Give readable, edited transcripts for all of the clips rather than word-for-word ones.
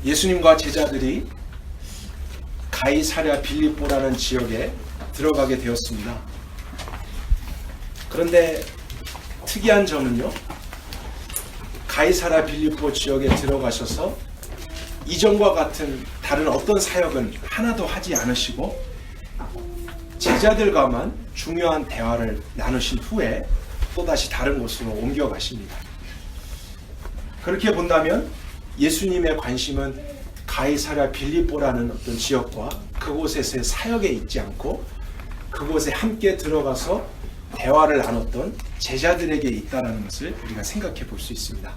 예수님과 제자들이 가이사랴 빌립보라는 지역에 들어가게 되었습니다. 그런데 특이한 점은요, 가이사랴 빌립보 지역에 들어가셔서 이전과 같은 다른 어떤 사역은 하나도 하지 않으시고 제자들과만 중요한 대화를 나누신 후에 또다시 다른 곳으로 옮겨가십니다. 그렇게 본다면 예수님의 관심은 가이사랴 빌립보라는 어떤 지역과 그곳에서의 사역에 있지 않고 그곳에 함께 들어가서 대화를 나눴던 제자들에게 있다는 것을 우리가 생각해 볼 수 있습니다.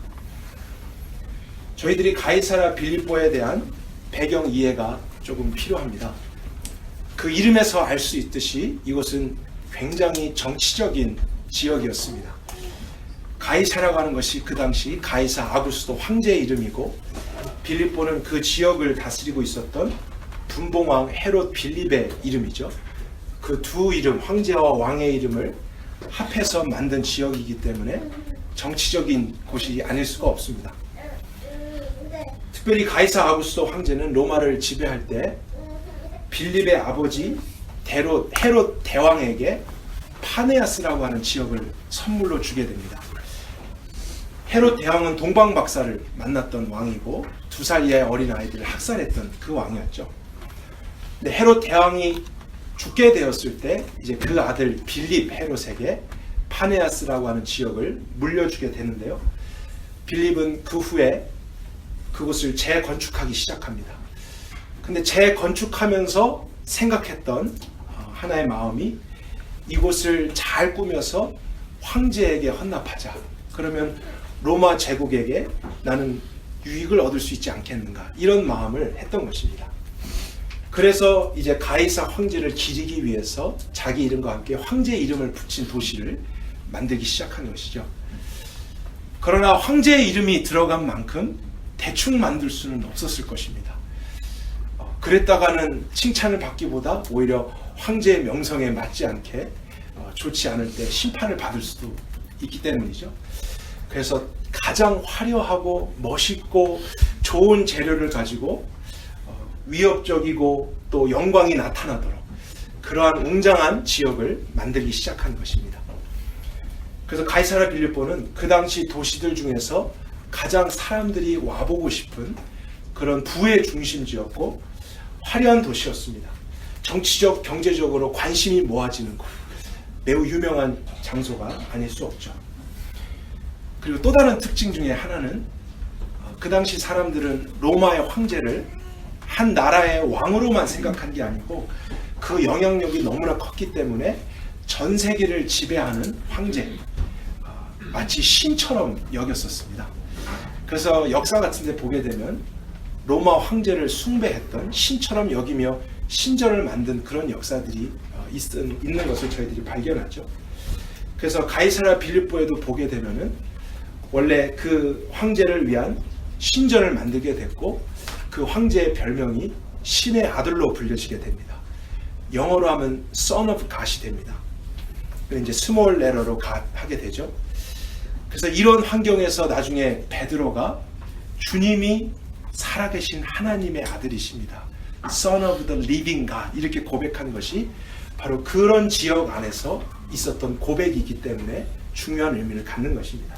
저희들이 가이사랴 빌립보에 대한 배경 이해가 조금 필요합니다. 그 이름에서 알 수 있듯이 이곳은 굉장히 정치적인 지역이었습니다. 가이사라고 하는 것이 그 당시 가이사 아구스도 황제의 이름이고 빌립보는 그 지역을 다스리고 있었던 분봉왕 헤롯 빌립의 이름이죠. 그 두 이름, 황제와 왕의 이름을 합해서 만든 지역이기 때문에 정치적인 곳이 아닐 수가 없습니다. 특별히 가이사 아구스도 황제는 로마를 지배할 때 빌립의 아버지 헤롯 대왕에게 파네아스라고 하는 지역을 선물로 주게 됩니다. 헤롯 대왕은 동방 박사를 만났던 왕이고 2살 이하의 어린 아이들을 학살했던 그 왕이었죠. 근데 헤롯 대왕이 죽게 되었을 때 이제 그 아들 빌립 헤롯에게 파네아스라고 하는 지역을 물려주게 되는데요. 빌립은 그 후에 그곳을 재건축하기 시작합니다. 근데 재건축하면서 생각했던 하나의 마음이 이곳을 잘 꾸며서 황제에게 헌납하자. 그러면 로마 제국에게 나는 유익을 얻을 수 있지 않겠는가, 이런 마음을 했던 것입니다. 그래서 이제 가이사 황제를 기리기 위해서 자기 이름과 함께 황제 이름을 붙인 도시를 만들기 시작한 것이죠. 그러나 황제의 이름이 들어간 만큼 대충 만들 수는 없었을 것입니다. 그랬다가는 칭찬을 받기보다 오히려 황제의 명성에 맞지 않게 좋지 않을 때 심판을 받을 수도 있기 때문이죠. 그래서 가장 화려하고 멋있고 좋은 재료를 가지고 위협적이고 또 영광이 나타나도록 그러한 웅장한 지역을 만들기 시작한 것입니다. 그래서 가이사랴 빌립보는 그 당시 도시들 중에서 가장 사람들이 와보고 싶은 그런 부의 중심지였고 화려한 도시였습니다. 정치적, 경제적으로 관심이 모아지는 곳, 매우 유명한 장소가 아닐 수 없죠. 그리고 또 다른 특징 중에 하나는 그 당시 사람들은 로마의 황제를 한 나라의 왕으로만 생각한 게 아니고 그 영향력이 너무나 컸기 때문에 전 세계를 지배하는 황제, 마치 신처럼 여겼었습니다. 그래서 역사 같은 데 보게 되면 로마 황제를 숭배했던, 신처럼 여기며 신전을 만든 그런 역사들이 있는 것을 저희들이 발견하죠. 그래서 가이사랴 빌립보에도 보게 되면은 원래 그 황제를 위한 신전을 만들게 됐고 그 황제의 별명이 신의 아들로 불려지게 됩니다. 영어로 하면 Son of God이 됩니다. 이제 스몰 레터로 God 하게 되죠. 그래서 이런 환경에서 나중에 베드로가 주님이 살아계신 하나님의 아들이십니다, Son of the Living God, 이렇게 고백한 것이 바로 그런 지역 안에서 있었던 고백이기 때문에 중요한 의미를 갖는 것입니다.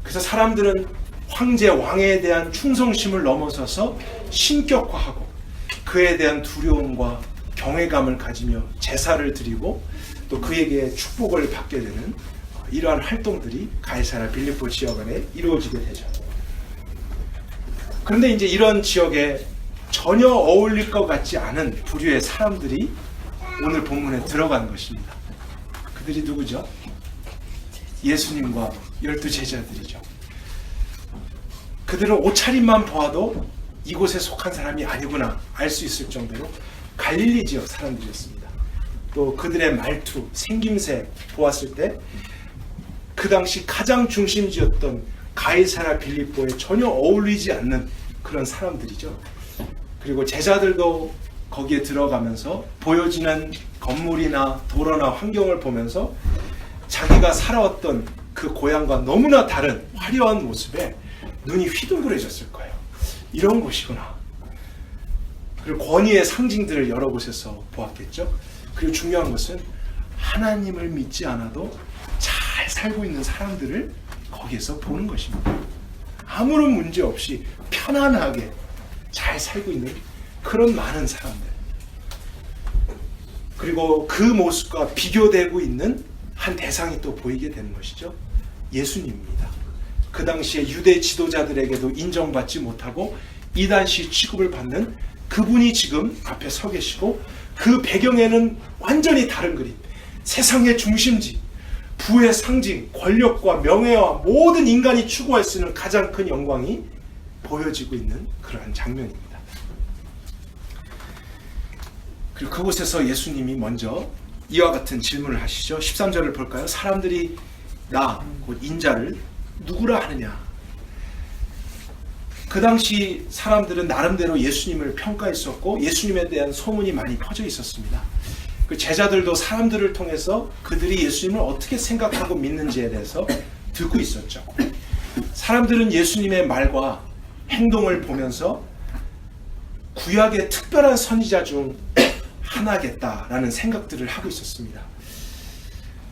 그래서 사람들은 황제 왕에 대한 충성심을 넘어서서 신격화하고 그에 대한 두려움과 경외감을 가지며 제사를 드리고 또 그에게 축복을 받게 되는 이러한 활동들이 가이사랴 빌립보 지역 안에 이루어지게 되죠. 그런데 이제 이런 지역에 전혀 어울릴 것 같지 않은 부류의 사람들이 오늘 본문에 들어간 것입니다. 그들이 누구죠? 예수님과 12 제자들이죠. 그들은 옷차림만 보아도 이곳에 속한 사람이 아니구나 알 수 있을 정도로 갈릴리 지역 사람들이었습니다. 또 그들의 말투, 생김새 보았을 때 그 당시 가장 중심지였던 가이사랴 빌립보에 전혀 어울리지 않는 그런 사람들이죠. 그리고 제자들도 거기에 들어가면서 보여지는 건물이나 도로나 환경을 보면서 자기가 살아왔던 그 고향과 너무나 다른 화려한 모습에 눈이 휘둥그레졌을 거예요. 이런 곳이구나. 그리고 권위의 상징들을 여러 곳에서 보았겠죠. 그리고 중요한 것은 하나님을 믿지 않아도 잘 살고 있는 사람들을 거기에서 보는 것입니다. 아무런 문제 없이 편안하게 잘 살고 있는 그런 많은 사람들. 그리고 그 모습과 비교되고 있는 한 대상이 또 보이게 되는 것이죠. 예수님입니다. 그 당시에 유대 지도자들에게도 인정받지 못하고 이단시 취급을 받는 그분이 지금 앞에 서 계시고, 그 배경에는 완전히 다른 그림, 세상의 중심지, 부의 상징, 권력과 명예와 모든 인간이 추구할 수 있는 가장 큰 영광이 보여지고 있는 그러한 장면입니다. 그리고 그곳에서 예수님이 먼저 이와 같은 질문을 하시죠. 13절을 볼까요? 사람들이 나, 곧 인자를 누구라 하느냐? 그 당시 사람들은 나름대로 예수님을 평가했었고 예수님에 대한 소문이 많이 퍼져 있었습니다. 그 제자들도 사람들을 통해서 그들이 예수님을 어떻게 생각하고 믿는지에 대해서 듣고 있었죠. 사람들은 예수님의 말과 행동을 보면서 구약의 특별한 선지자 중 하나겠다라는 생각들을 하고 있었습니다.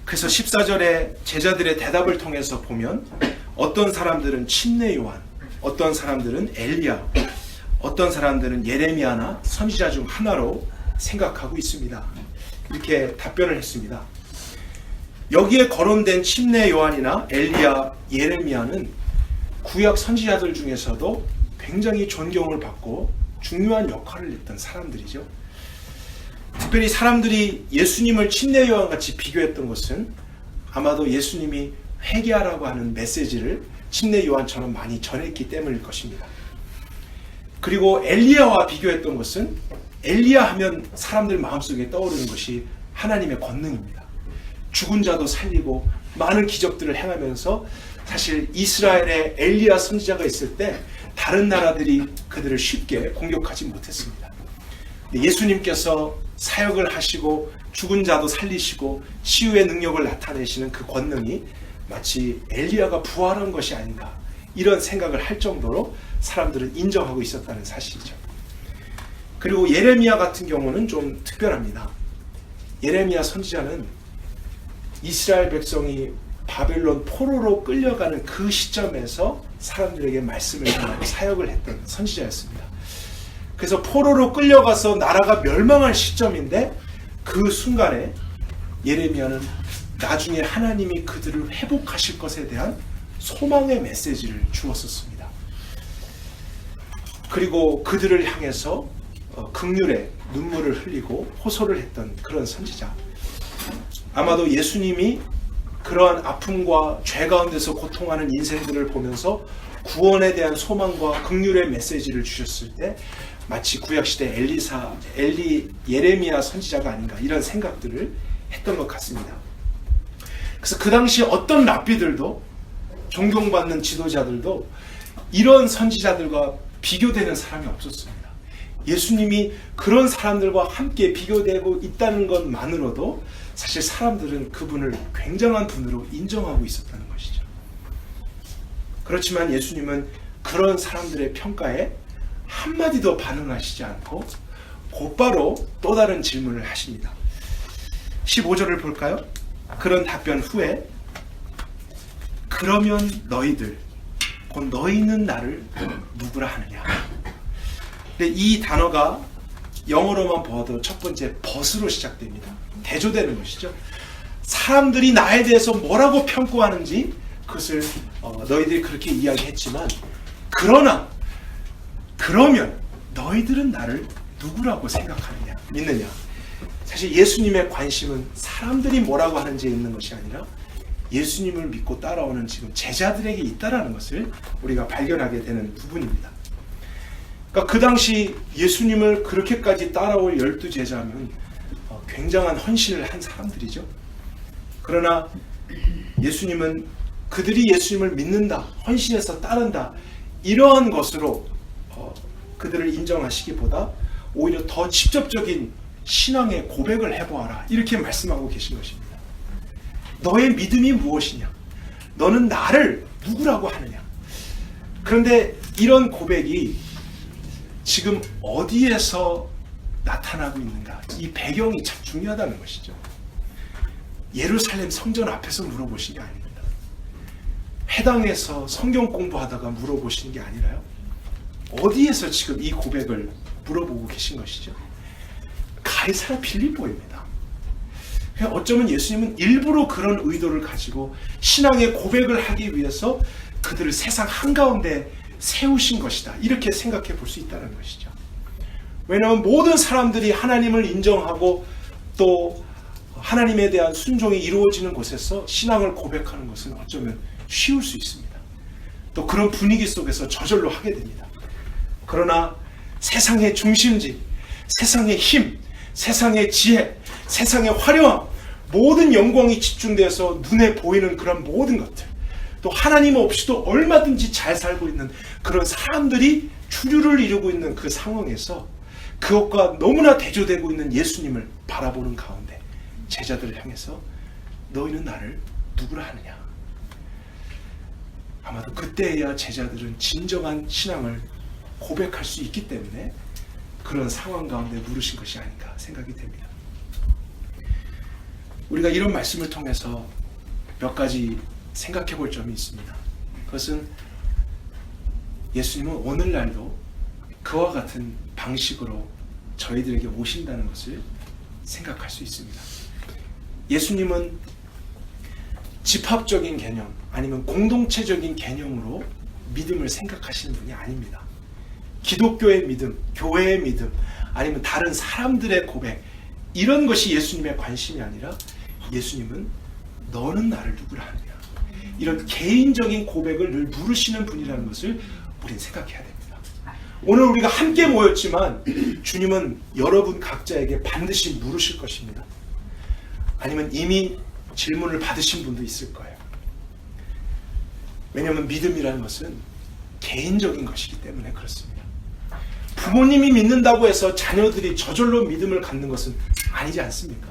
그래서 14절에 제자들의 대답을 통해서 보면 어떤 사람들은 침례 요한, 어떤 사람들은 엘리야, 어떤 사람들은 예레미야나 선지자 중 하나로 생각하고 있습니다. 이렇게 답변을 했습니다. 여기에 거론된 침례 요한이나 엘리야, 예레미야는 구약 선지자들 중에서도 굉장히 존경을 받고 중요한 역할을 했던 사람들이죠. 특별히 사람들이 예수님을 침례 요한같이 비교했던 것은 아마도 예수님이 회개하라고 하는 메시지를 침례 요한처럼 많이 전했기 때문일 것입니다. 그리고 엘리야와 비교했던 것은 엘리야 하면 사람들 마음속에 떠오르는 것이 하나님의 권능입니다. 죽은 자도 살리고 많은 기적들을 행하면서 사실 이스라엘에 엘리야 선지자가 있을 때 다른 나라들이 그들을 쉽게 공격하지 못했습니다. 예수님께서 사역을 하시고 죽은 자도 살리시고 치유의 능력을 나타내시는 그 권능이 마치 엘리야가 부활한 것이 아닌가, 이런 생각을 할 정도로 사람들은 인정하고 있었다는 사실이죠. 그리고 예레미야 같은 경우는 좀 특별합니다. 예레미야 선지자는 이스라엘 백성이 바벨론 포로로 끌려가는 그 시점에서 사람들에게 말씀을 전하고 사역을 했던 선지자였습니다. 그래서 포로로 끌려가서 나라가 멸망할 시점인데 그 순간에 예레미야는 나중에 하나님이 그들을 회복하실 것에 대한 소망의 메시지를 주었었습니다. 그리고 그들을 향해서 긍휼의 눈물을 흘리고 호소를 했던 그런 선지자. 아마도 예수님이 그러한 아픔과 죄 가운데서 고통하는 인생들을 보면서 구원에 대한 소망과 긍휼의 메시지를 주셨을 때 마치 구약시대 예레미야 선지자가 아닌가, 이런 생각들을 했던 것 같습니다. 그래서 그 당시 어떤 랍비들도, 존경받는 지도자들도 이런 선지자들과 비교되는 사람이 없었습니다. 예수님이 그런 사람들과 함께 비교되고 있다는 것만으로도 사실 사람들은 그분을 굉장한 분으로 인정하고 있었다는 것이죠. 그렇지만 예수님은 그런 사람들의 평가에 한마디도 반응하시지 않고 곧바로 또 다른 질문을 하십니다. 15절을 볼까요? 그런 답변 후에 그러면 너희들, 곧 너희는 나를 누구라 하느냐. 근데 이 단어가 영어로만 보아도 첫 번째 벗으로 시작됩니다. 대조되는 것이죠. 사람들이 나에 대해서 뭐라고 평가하는지 그것을 너희들이 그렇게 이야기했지만, 그러면 너희들은 나를 누구라고 생각하느냐, 믿느냐. 사실 예수님의 관심은 사람들이 뭐라고 하는지에 있는 것이 아니라 예수님을 믿고 따라오는 지금 제자들에게 있다라는 것을 우리가 발견하게 되는 부분입니다. 그러니까 그 당시 예수님을 그렇게까지 따라올 12제자면 굉장한 헌신을 한 사람들이죠. 그러나 예수님은 그들이 예수님을 믿는다, 헌신해서 따른다, 이러한 것으로 그들을 인정하시기보다 오히려 더 직접적인 신앙의 고백을 해보아라, 이렇게 말씀하고 계신 것입니다. 너의 믿음이 무엇이냐? 너는 나를 누구라고 하느냐? 그런데 이런 고백이 지금 어디에서 나타나고 있는가? 이 배경이 참 중요하다는 것이죠. 예루살렘 성전 앞에서 물어보신 게 아닙니다. 해당에서 성경 공부하다가 물어보시는 게 아니라요. 어디에서 지금 이 고백을 물어보고 계신 것이죠? 가이사랴 빌립보입니다. 어쩌면 예수님은 일부러 그런 의도를 가지고 신앙의 고백을 하기 위해서 그들을 세상 한가운데 세우신 것이다. 이렇게 생각해 볼 수 있다는 것이죠. 왜냐하면 모든 사람들이 하나님을 인정하고 또 하나님에 대한 순종이 이루어지는 곳에서 신앙을 고백하는 것은 어쩌면 쉬울 수 있습니다. 또 그런 분위기 속에서 저절로 하게 됩니다. 그러나 세상의 중심지, 세상의 힘, 세상의 지혜, 세상의 화려함, 모든 영광이 집중돼서 눈에 보이는 그런 모든 것들, 또 하나님 없이도 얼마든지 잘 살고 있는 그런 사람들이 주류를 이루고 있는 그 상황에서 그것과 너무나 대조되고 있는 예수님을 바라보는 가운데 제자들을 향해서 너희는 나를 누구라 하느냐? 아마도 그때야 제자들은 진정한 신앙을 고백할 수 있기 때문에 그런 상황 가운데 물으신 것이 아닌가 생각이 됩니다. 우리가 이런 말씀을 통해서 몇 가지 생각해 볼 점이 있습니다. 그것은 예수님은 오늘날도 그와 같은 방식으로 저희들에게 오신다는 것을 생각할 수 있습니다. 예수님은 집합적인 개념 아니면 공동체적인 개념으로 믿음을 생각하시는 분이 아닙니다. 기독교의 믿음, 교회의 믿음, 아니면 다른 사람들의 고백, 이런 것이 예수님의 관심이 아니라 예수님은 너는 나를 누구라 하느냐, 이런 개인적인 고백을 늘 물으시는 분이라는 것을 우리는 생각해야 됩니다. 오늘 우리가 함께 모였지만 주님은 여러분 각자에게 반드시 물으실 것입니다. 아니면 이미 질문을 받으신 분도 있을 거예요. 왜냐하면 믿음이라는 것은 개인적인 것이기 때문에 그렇습니다. 부모님이 믿는다고 해서 자녀들이 저절로 믿음을 갖는 것은 아니지 않습니까?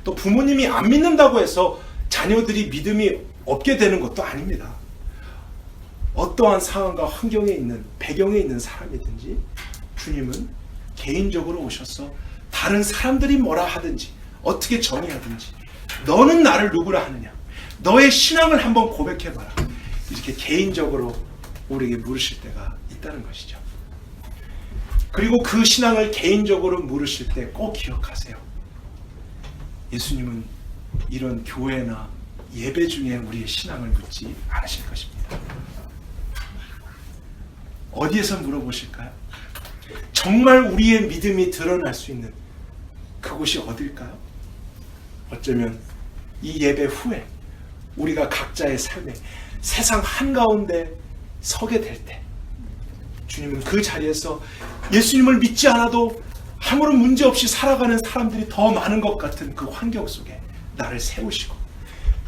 또 부모님이 안 믿는다고 해서 자녀들이 믿음이 없게 되는 것도 아닙니다. 어떠한 상황과 환경에 있는, 배경에 있는 사람이든지 주님은 개인적으로 오셔서 다른 사람들이 뭐라 하든지 어떻게 정의하든지 너는 나를 누구라 하느냐, 너의 신앙을 한번 고백해봐라, 이렇게 개인적으로 우리에게 물으실 때가 있다는 것이죠. 그리고 그 신앙을 개인적으로 물으실 때 꼭 기억하세요. 예수님은 이런 교회나 예배 중에 우리의 신앙을 묻지 않으실 것입니다. 어디에서 물어보실까요? 정말 우리의 믿음이 드러날 수 있는 그곳이 어딜까요? 어쩌면 이 예배 후에 우리가 각자의 삶에 세상 한가운데 서게 될 때 주님은 그 자리에서 예수님을 믿지 않아도 아무런 문제 없이 살아가는 사람들이 더 많은 것 같은 그 환경 속에 나를 세우시고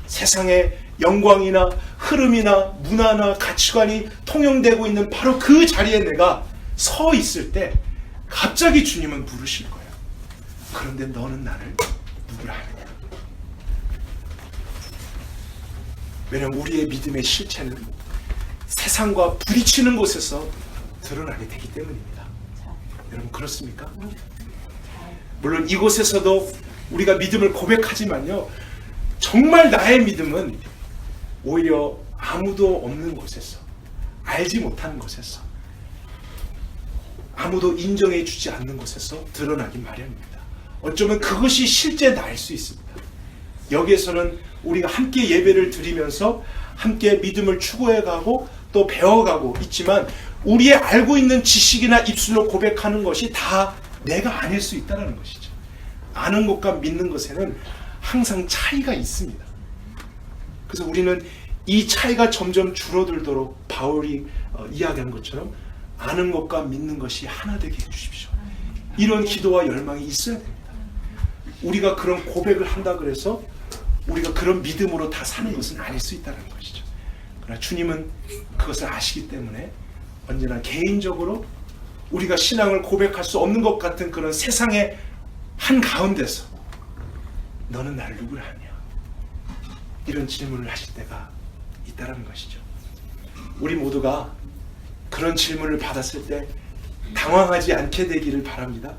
세상의 영광이나 흐름이나 문화나 가치관이 통용되고 있는 바로 그 자리에 내가 서 있을 때 갑자기 주님은 부르실 거예요. 그런데 너는 나를 누구라 하느냐? 왜냐하면 우리의 믿음의 실체는 세상과 부딪히는 곳에서 드러나게 되기 때문입니다. 여러분 그렇습니까? 물론 이곳에서도 우리가 믿음을 고백하지만요, 정말 나의 믿음은 오히려 아무도 없는 곳에서, 알지 못하는 곳에서, 아무도 인정해 주지 않는 곳에서 드러나기 마련입니다. 어쩌면 그것이 실제 나일 수 있습니다. 여기에서는 우리가 함께 예배를 드리면서 함께 믿음을 추구해가고 또 배워가고 있지만 우리의 알고 있는 지식이나 입술로 고백하는 것이 다 내가 아닐 수 있다는 것이죠. 아는 것과 믿는 것에는 항상 차이가 있습니다. 그래서 우리는 이 차이가 점점 줄어들도록 바울이 이야기한 것처럼 아는 것과 믿는 것이 하나 되게 해주십시오. 이런 기도와 열망이 있어야 됩니다. 우리가 그런 고백을 한다 그래서 우리가 그런 믿음으로 다 사는 것은 아닐 수 있다는 것이죠. 그러나 주님은 그것을 아시기 때문에 언제나 개인적으로 우리가 신앙을 고백할 수 없는 것 같은 그런 세상의 한가운데서 너는 나를 누구라 하냐, 이런 질문을 하실 때가 있다는 것이죠. 우리 모두가 그런 질문을 받았을 때 당황하지 않게 되기를 바랍니다.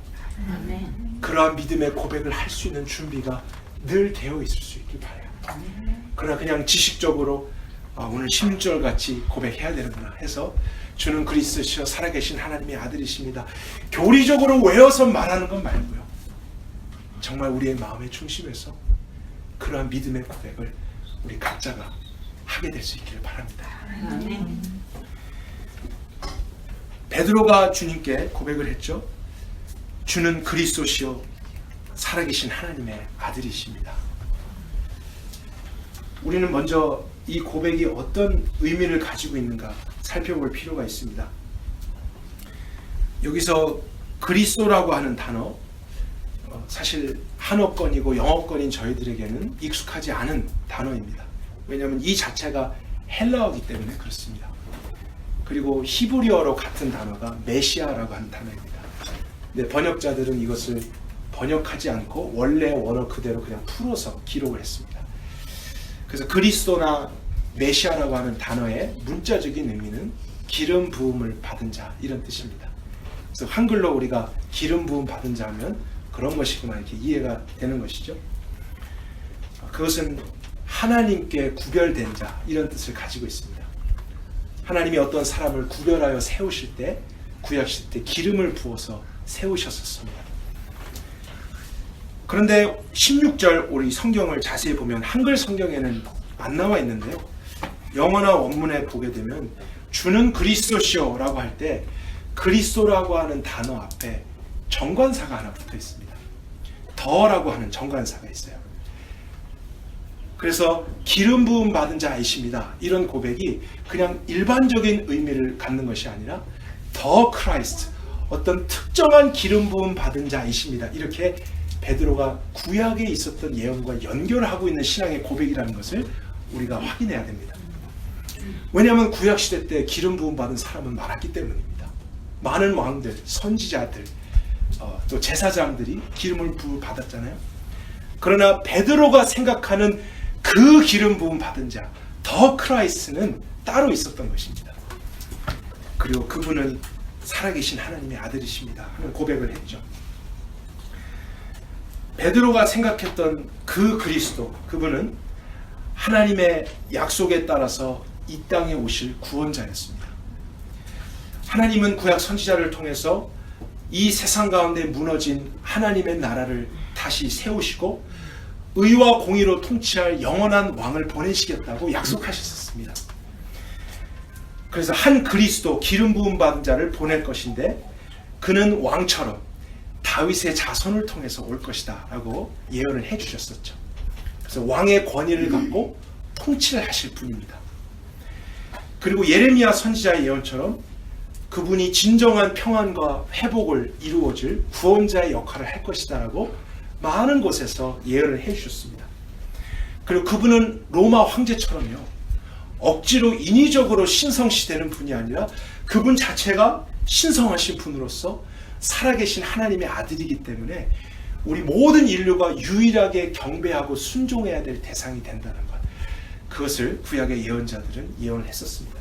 아멘. 그러한 믿음의 고백을 할 수 있는 준비가 늘 되어 있을 수 있길 바라요. 그러나 그냥 지식적으로 오늘 16절 같이 고백해야 되는구나 해서 주는 그리스도시여 살아계신 하나님의 아들이십니다. 교리적으로 외워서 말하는 건 말고요. 정말 우리의 마음의 중심에서 그러한 믿음의 고백을 우리 각자가 하게 될 수 있기를 바랍니다. 아멘. 베드로가 주님께 고백을 했죠. 주는 그리스도시요 살아계신 하나님의 아들이십니다. 우리는 먼저 이 고백이 어떤 의미를 가지고 있는가 살펴볼 필요가 있습니다. 여기서 그리스도라고 하는 단어, 사실 한어권이고 영어권인 저희들에게는 익숙하지 않은 단어입니다. 왜냐하면 이 자체가 헬라어이기 때문에 그렇습니다. 그리고 히브리어로 같은 단어가 메시아라고 하는 단어입니다. 근데 번역자들은 이것을 번역하지 않고 원래 원어 그대로 그냥 풀어서 기록을 했습니다. 그래서 그리스도나 메시아라고 하는 단어의 문자적인 의미는 기름 부음을 받은 자 이런 뜻입니다. 그래서 한글로 우리가 기름 부음 받은 자 하면 그런 것이구나 이렇게 이해가 되는 것이죠. 그것은 하나님께 구별된 자 이런 뜻을 가지고 있습니다. 하나님이 어떤 사람을 구별하여 세우실 때 구약시대 때 기름을 부어서 세우셨었습니다. 그런데 16절 우리 성경을 자세히 보면 한글 성경에는 안 나와 있는데요. 영어나 원문에 보게 되면 주는 그리스도시요 라고 할 때 그리스도라고 하는 단어 앞에 정관사가 하나 붙어 있습니다. 더라고 하는 정관사가 있어요. 그래서 기름 부음 받은 자이십니다. 이런 고백이 그냥 일반적인 의미를 갖는 것이 아니라 더 크라이스트, 어떤 특정한 기름 부음 받은 자이십니다. 이렇게 베드로가 구약에 있었던 예언과 연결하고 있는 신앙의 고백이라는 것을 우리가 확인해야 됩니다. 왜냐하면 구약시대 때 기름 부음 받은 사람은 많았기 때문입니다. 많은 왕들, 선지자들, 또 제사장들이 기름을 부음 받았잖아요. 그러나 베드로가 생각하는 그 기름 부음 받은 자, 더 크라이스트는 따로 있었던 것입니다. 그리고 그분은 살아계신 하나님의 아들이십니다 하는 고백을 했죠. 베드로가 생각했던 그 그리스도, 그분은 하나님의 약속에 따라서 이 땅에 오실 구원자였습니다. 하나님은 구약 선지자를 통해서 이 세상 가운데 무너진 하나님의 나라를 다시 세우시고 의와 공의로 통치할 영원한 왕을 보내시겠다고 약속하셨습니다. 그래서 한 그리스도 기름 부음 받은 자를 보낼 것인데 그는 왕처럼 다윗의 자손을 통해서 올 것이다 라고 예언을 해주셨었죠. 그래서 왕의 권위를 갖고 통치를 하실 분입니다. 그리고 예레미야 선지자의 예언처럼 그분이 진정한 평안과 회복을 이루어줄 구원자의 역할을 할 것이다 라고 많은 곳에서 예언을 해주셨습니다. 그리고 그분은 로마 황제처럼요, 억지로 인위적으로 신성시되는 분이 아니라 그분 자체가 신성하신 분으로서 살아계신 하나님의 아들이기 때문에 우리 모든 인류가 유일하게 경배하고 순종해야 될 대상이 된다는 것, 그것을 구약의 예언자들은 예언을 했었습니다.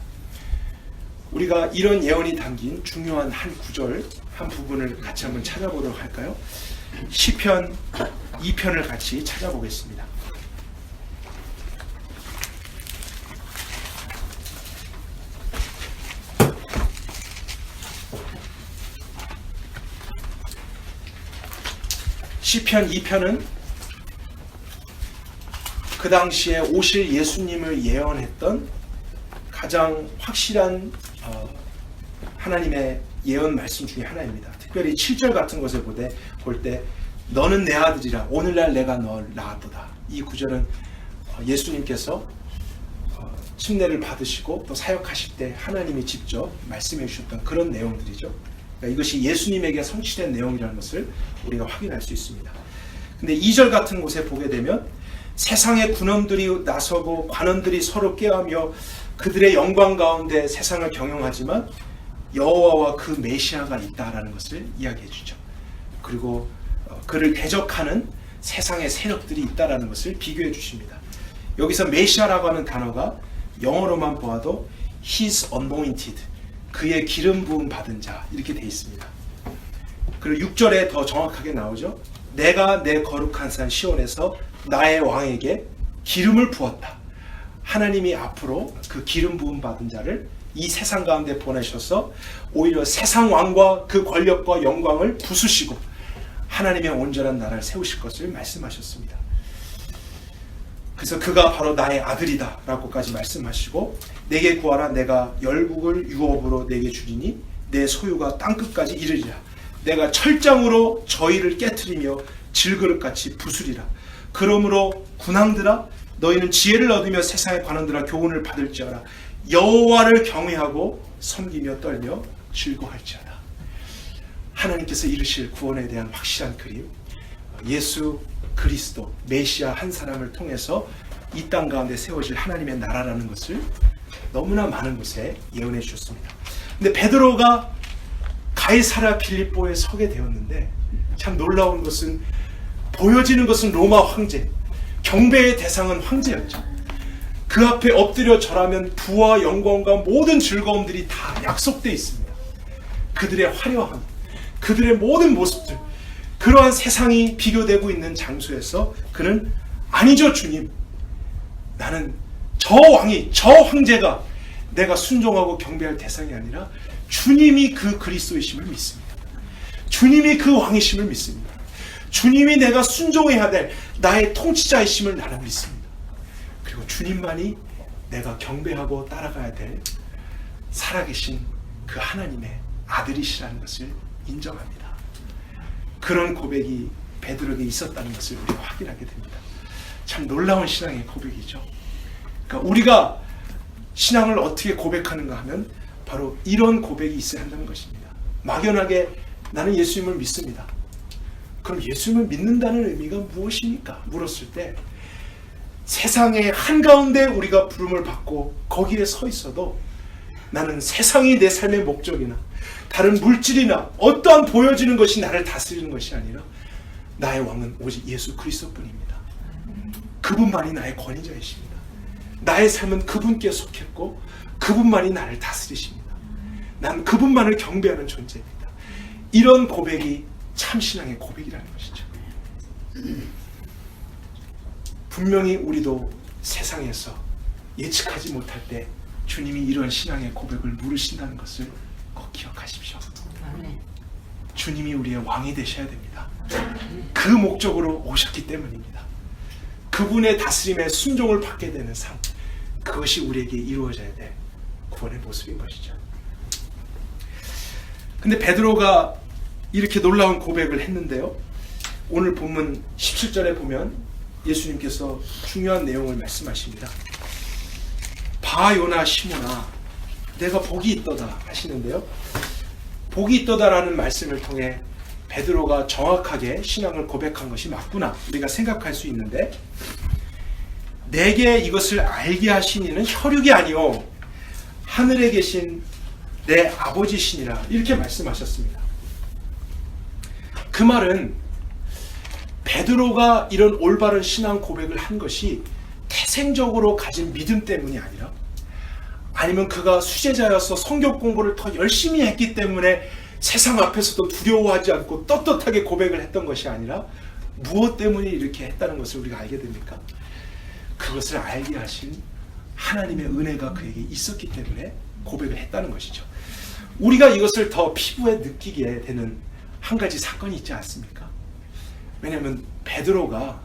우리가 이런 예언이 담긴 중요한 한 구절, 한 부분을 같이 한번 찾아보도록 할까요? 시편 2편을 같이 찾아보겠습니다. 시편 2편은 그 당시에 오실 예수님을 예언했던 가장 확실한 하나님의 예언 말씀 중에 하나입니다. 특별히 7절 같은 것을 볼 때 너는 내 아들이라 오늘날 내가 널 낳았도다. 이 구절은 예수님께서 침례를 받으시고 또 사역하실 때 하나님이 직접 말씀해 주셨던 그런 내용들이죠. 그러니까 이것이 예수님에게 성취된 내용이라는 것을 우리가 확인할 수 있습니다. 근데 2절 같은 곳에 보게 되면 세상의 군원들이 나서고 관원들이 서로 꾀하며 그들의 영광 가운데 세상을 경영하지만 여호와와 그 메시아가 있다라는 것을 이야기해 주죠. 그리고 그를 대적하는 세상의 세력들이 있다라는 것을 비교해 주십니다. 여기서 메시아라고 하는 단어가 영어로만 보아도 His anointed, 그의 기름 부음 받은 자 이렇게 돼 있습니다. 그리고 6절에 더 정확하게 나오죠. 내가 내 거룩한 산 시온에서 나의 왕에게 기름을 부었다. 하나님이 앞으로 그 기름 부음 받은 자를 이 세상 가운데 보내셔서 오히려 세상 왕과 그 권력과 영광을 부수시고 하나님의 온전한 나라를 세우실 것을 말씀하셨습니다. 그래서 그가 바로 나의 아들이다 라고까지 말씀하시고 내게 구하라 내가 열국을 유업으로 내게 주리니 내 소유가 땅끝까지 이르리라. 내가 철장으로 저희를 깨트리며 질그릇같이 부수리라. 그러므로 군왕들아 너희는 지혜를 얻으며 세상의 관원들아 교훈을 받을지어다. 여호와를 경외하고 섬기며 떨며 즐거워할지어다. 하나님께서 이루실 구원에 대한 확실한 그림, 예수 그리스도 메시아 한 사람을 통해서 이 땅 가운데 세워질 하나님의 나라라는 것을 너무나 많은 곳에 예언해 주셨습니다. 근데 베드로가 가이사랴 빌립보에 서게 되었는데 참 놀라운 것은 보여지는 것은 로마 황제, 경배의 대상은 황제였죠. 그 앞에 엎드려 절하면 부와 영광과 모든 즐거움들이 다 약속되어 있습니다. 그들의 화려함, 그들의 모든 모습들, 그러한 세상이 비교되고 있는 장소에서 그는 아니죠 주님, 나는 저 왕이, 저 황제가 내가 순종하고 경배할 대상이 아니라 주님이 그 그리스도이심을 믿습니다. 주님이 그 왕이심을 믿습니다. 주님이 내가 순종해야 될 나의 통치자이심을 나는 믿습니다. 그리고 주님만이 내가 경배하고 따라가야 될 살아계신 그 하나님의 아들이시라는 것을 인정합니다. 그런 고백이 베드로에게 있었다는 것을 우리가 확인하게 됩니다. 참 놀라운 신앙의 고백이죠. 그러니까 우리가 신앙을 어떻게 고백하는가 하면 바로 이런 고백이 있어야 한다는 것입니다. 막연하게 나는 예수님을 믿습니다. 그럼 예수님을 믿는다는 의미가 무엇입니까? 물었을 때 세상의 한가운데 우리가 부름을 받고 거기에 서 있어도 나는 세상이 내 삶의 목적이나 다른 물질이나 어떠한 보여지는 것이 나를 다스리는 것이 아니라 나의 왕은 오직 예수 그리스도뿐입니다. 그분만이 나의 권위자이십니다. 나의 삶은 그분께 속했고 그분만이 나를 다스리십니다. 난 그분만을 경배하는 존재입니다. 이런 고백이 참신앙의 고백이라는 것이죠. 분명히 우리도 세상에서 예측하지 못할 때 주님이 이런 신앙의 고백을 물으신다는 것을 꼭 기억하십시오. 주님이 우리의 왕이 되셔야 됩니다. 그 목적으로 오셨기 때문입니다. 그분의 다스림에 순종을 받게 되는 삶, 그것이 우리에게 이루어져야 될 구원의 모습인 것이죠. 근데 베드로가 이렇게 놀라운 고백을 했는데요, 오늘 본문 17절에 보면 예수님께서 중요한 내용을 말씀하십니다. 바요나 시모나 내가 복이 있도다 하시는데요, 복이 있도다라는 말씀을 통해 베드로가 정확하게 신앙을 고백한 것이 맞구나 우리가 생각할 수 있는데, 내게 이것을 알게 하신 이는 혈육이 아니요 하늘에 계신 내 아버지시니라 이렇게 말씀하셨습니다. 그 말은 베드로가 이런 올바른 신앙 고백을 한 것이 태생적으로 가진 믿음 때문이 아니라, 아니면 그가 수제자여서 성경 공부를 더 열심히 했기 때문에 세상 앞에서도 두려워하지 않고 떳떳하게 고백을 했던 것이 아니라 무엇 때문에 이렇게 했다는 것을 우리가 알게 됩니까? 그것을 알게 하신 하나님의 은혜가 그에게 있었기 때문에 고백을 했다는 것이죠. 우리가 이것을 더 피부에 느끼게 되는 한 가지 사건이 있지 않습니까? 왜냐하면 베드로가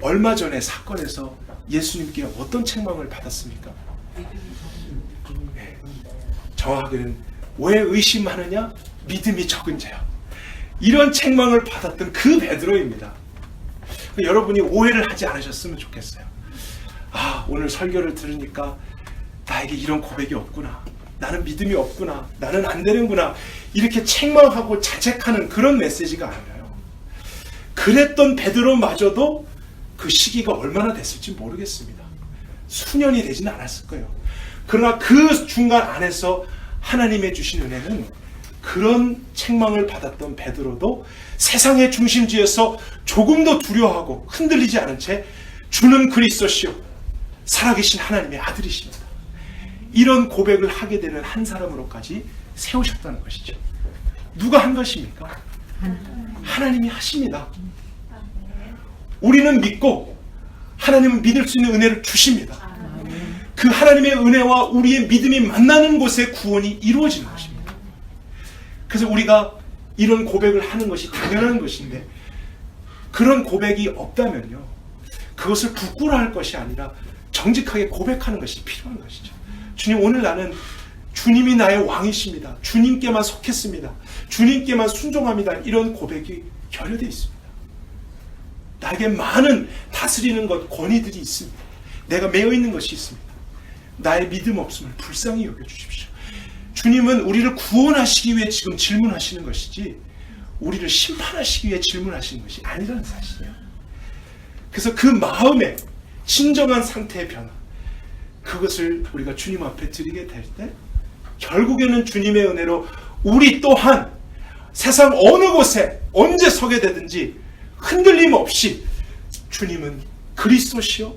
얼마 전에 사건에서 예수님께 어떤 책망을 받았습니까? 네, 정확하게는 왜 의심하느냐? 믿음이 적은 자야. 이런 책망을 받았던 그 베드로입니다. 여러분이 오해를 하지 않으셨으면 좋겠어요. 아, 오늘 설교를 들으니까 나에게 이런 고백이 없구나, 나는 믿음이 없구나, 나는 안 되는구나, 이렇게 책망하고 자책하는 그런 메시지가 아니라요. 그랬던 베드로마저도 그 시기가 얼마나 됐을지 모르겠습니다. 수년이 되지는 않았을 거예요. 그러나 그 중간 안에서 하나님의 주신 은혜는 그런 책망을 받았던 베드로도 세상의 중심지에서 조금도 두려워하고 흔들리지 않은 채 주는 그리스도시요 살아계신 하나님의 아들이십니다, 이런 고백을 하게 되는 한 사람으로까지 세우셨다는 것이죠. 누가 한 것입니까? 하나님이 하십니다. 우리는 믿고 하나님은 믿을 수 있는 은혜를 주십니다. 그 하나님의 은혜와 우리의 믿음이 만나는 곳에 구원이 이루어지는 것입니다. 그래서 우리가 이런 고백을 하는 것이 당연한 것인데, 그런 고백이 없다면요, 그것을 부끄러워할 것이 아니라 정직하게 고백하는 것이 필요한 것이죠. 주님, 오늘 나는 주님이 나의 왕이십니다. 주님께만 속했습니다. 주님께만 순종합니다. 이런 고백이 결여되어 있습니다. 나에게 많은 다스리는 것, 권위들이 있습니다. 내가 매여 있는 것이 있습니다. 나의 믿음 없음을 불쌍히 여겨주십시오. 주님은 우리를 구원하시기 위해 지금 질문하시는 것이지 우리를 심판하시기 위해 질문하시는 것이 아니라는 사실이에요. 그래서 그 마음의 진정한 상태의 변화, 그것을 우리가 주님 앞에 드리게 될 때 결국에는 주님의 은혜로 우리 또한 세상 어느 곳에 언제 서게 되든지 흔들림 없이 주님은 그리스도시요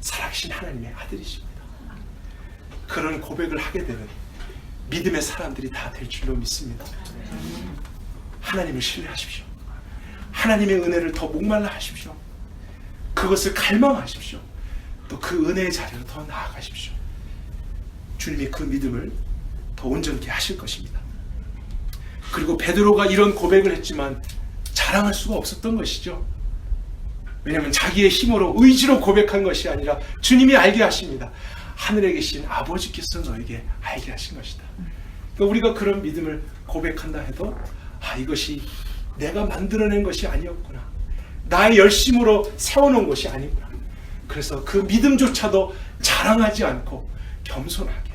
살아계신 하나님의 아들이십니다. 그런 고백을 하게 되는 믿음의 사람들이 다 될 줄로 믿습니다. 하나님을 신뢰하십시오. 하나님의 은혜를 더 목말라 하십시오. 그것을 갈망하십시오. 또 그 은혜의 자리로 더 나아가십시오. 주님이 그 믿음을 더 온전케 하실 것입니다. 그리고 베드로가 이런 고백을 했지만 자랑할 수가 없었던 것이죠. 왜냐하면 자기의 힘으로 의지로 고백한 것이 아니라 주님이 알게 하십니다. 하늘에 계신 아버지께서 너에게 알게 하신 것이다. 그러니까 우리가 그런 믿음을 고백한다 해도 이것이 내가 만들어낸 것이 아니었구나. 나의 열심으로 세워놓은 것이 아니구나. 그래서 그 믿음조차도 자랑하지 않고 겸손하게,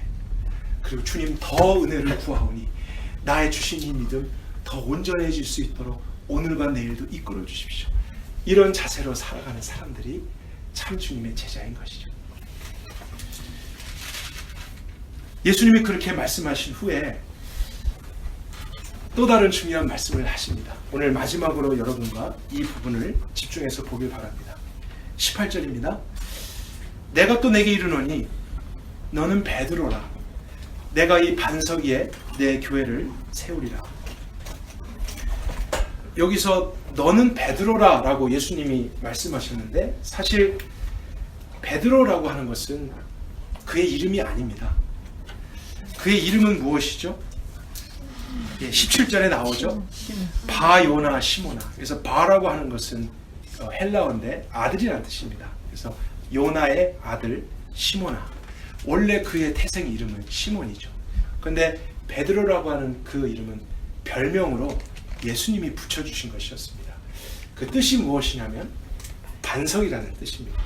그리고 주님 더 은혜를 구하오니 나의 주신 이 믿음 더 온전해질 수 있도록 오늘과 내일도 이끌어 주십시오. 이런 자세로 살아가는 사람들이 참 주님의 제자인 것이죠. 예수님이 그렇게 말씀하신 후에 또 다른 중요한 말씀을 하십니다. 오늘 마지막으로 여러분과 이 부분을 집중해서 보길 바랍니다. 18절입니다. 내가 또 내게 이르노니 너는 베드로라. 내가 이 반석 위에 내 교회를 세우리라. 여기서 너는 베드로라 라고 예수님이 말씀하셨는데, 사실 베드로라고 하는 것은 그의 이름이 아닙니다. 그의 이름은 무엇이죠? 17절에 나오죠. 바요나 시모나. 그래서 바라고 하는 것은 헬라어인데 아들이라는 뜻입니다. 그래서 요나의 아들 시모나. 원래 그의 태생 이름은 시몬이죠. 그런데 베드로라고 하는 그 이름은 별명으로 예수님이 붙여주신 것이었습니다. 그 뜻이 무엇이냐면 반석이라는 뜻입니다.